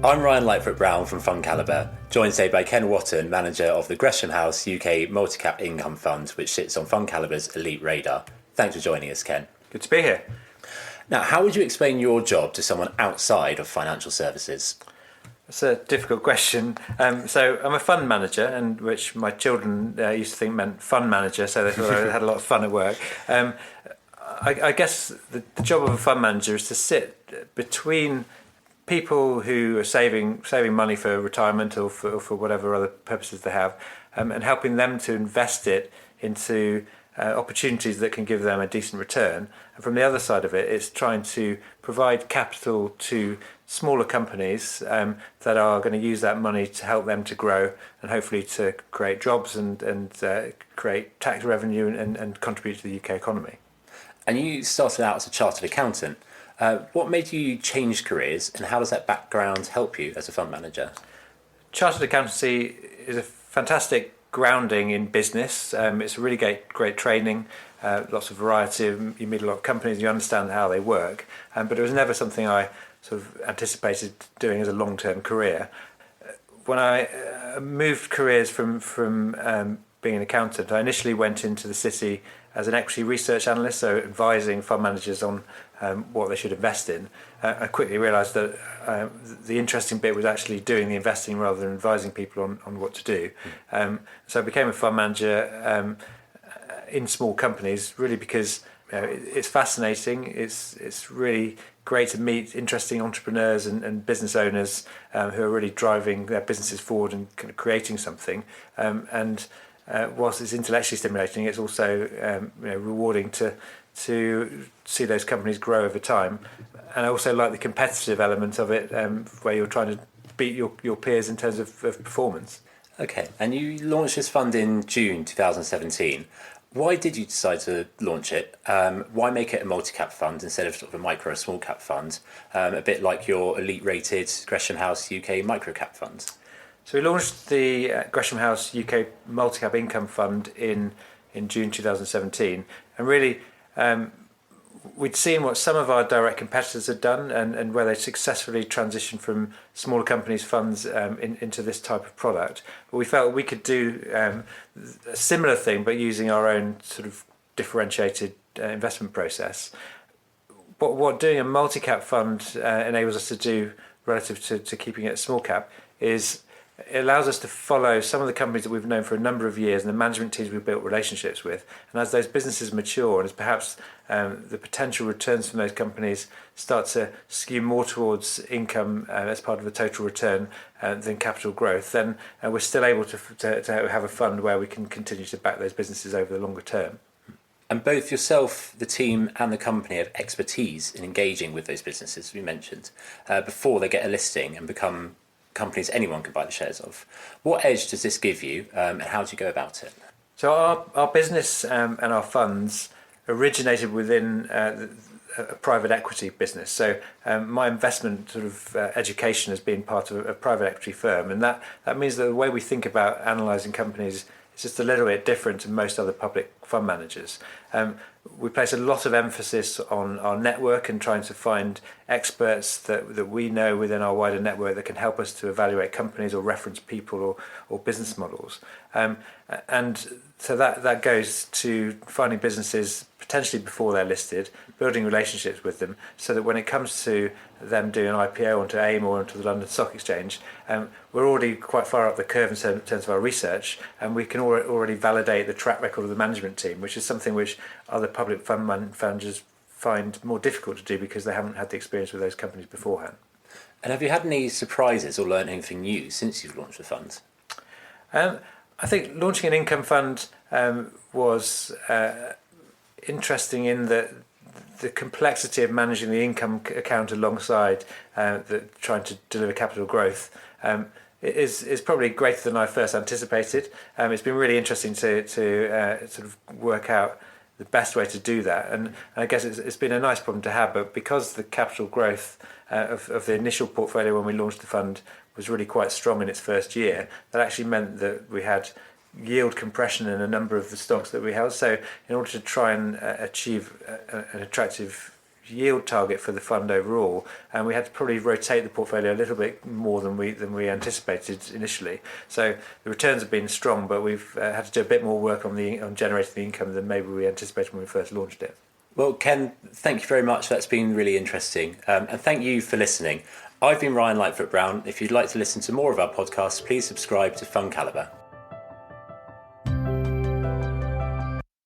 I'm Ryan Lightfoot-Brown from FundCalibre, joined today by Ken Wotton, manager of the Gresham UK Multi-Cap Income Fund, which sits on FundCalibre's elite radar. Thanks for joining us, Ken. Good to be here. Now, how would you explain your job to someone outside of financial services? That's a difficult question. So I'm a fund manager, and which my children used to think meant fun manager, so they thought I had a lot of fun at work. I guess the job of a fund manager is to sit between people who are saving money for retirement or for whatever other purposes they have, and helping them to invest it into opportunities that can give them a decent return. And from the other side of it, it's trying to provide capital to smaller companies that are going to use that money to help them to grow and hopefully to create jobs and create tax revenue and contribute to the UK economy. And you started out as a chartered accountant. What made you change careers, and how does that background help you as a fund manager? Chartered accountancy is a fantastic grounding in business. It's a really great training, lots of variety. You meet a lot of companies, you understand how they work. But it was never something I sort of anticipated doing as a long-term career. When I moved careers from being an accountant, I initially went into the city as an equity research analyst, so advising fund managers on what they should invest in. I quickly realised that the interesting bit was actually doing the investing rather than advising people on what to do. So I became a fund manager in small companies, really because it's fascinating. It's really great to meet interesting entrepreneurs and business owners who are really driving their businesses forward and kind of creating something. Whilst it's intellectually stimulating, it's also rewarding to see those companies grow over time. And I also like the competitive element of it, where you're trying to beat your peers in terms of performance. Okay, and you launched this fund in June 2017. Why did you decide to launch it? Why make it a multi-cap fund instead of sort of a micro or small cap fund, a bit like your elite rated Gresham UK micro cap fund? So we launched the Gresham UK Multi-Cap Income Fund in June 2017, and really we'd seen what some of our direct competitors had done and where they successfully transitioned from smaller companies' funds into this type of product. But we felt we could do a similar thing, but using our own sort of differentiated investment process. What doing a multi-cap fund enables us to do relative to keeping it a small cap is it allows us to follow some of the companies that we've known for a number of years and the management teams we've built relationships with. And as those businesses mature and as perhaps the potential returns from those companies start to skew more towards income as part of the total return than capital growth, then we're still able to have a fund where we can continue to back those businesses over the longer term. And both yourself, the team and the company have expertise in engaging with those businesses we mentioned before they get a listing and become companies anyone can buy the shares of. What edge does this give you, and how do you go about it? So our business and our funds originated within a private equity business. So my investment sort of education has been part of a private equity firm, and that means that the way we think about analysing companies is just a little bit different to most other public fund managers. We place a lot of emphasis on our network and trying to find experts that we know within our wider network that can help us to evaluate companies or reference people or business models. And so that goes to finding businesses potentially before they're listed, building relationships with them so that when it comes to them doing an IPO onto AIM or onto the London Stock Exchange, we're already quite far up the curve in terms of our research, and we can already validate the track record of the management team, which is something which other public fund managers find more difficult to do because they haven't had the experience with those companies beforehand. And have you had any surprises or learned anything new since you've launched the fund? I think launching an income fund was interesting in that the complexity of managing the income account alongside trying to deliver capital growth is probably greater than I first anticipated. It's been really interesting to sort of work out the best way to do that, and I guess it's been a nice problem to have. But because the capital growth of the initial portfolio when we launched the fund was really quite strong in its first year, that actually meant that we had yield compression in a number of the stocks that we held. So in order to try and achieve an attractive yield target for the fund overall, and we had to probably rotate the portfolio a little bit more than we anticipated initially. So the returns have been strong, but we've had to do a bit more work on generating the income than maybe we anticipated when we first launched it. Well, Ken, thank you very much. That's been really interesting. And thank you for listening. I've been Ryan Lightfoot Brown. If you'd like to listen to more of our podcasts, please subscribe to FundCalibre.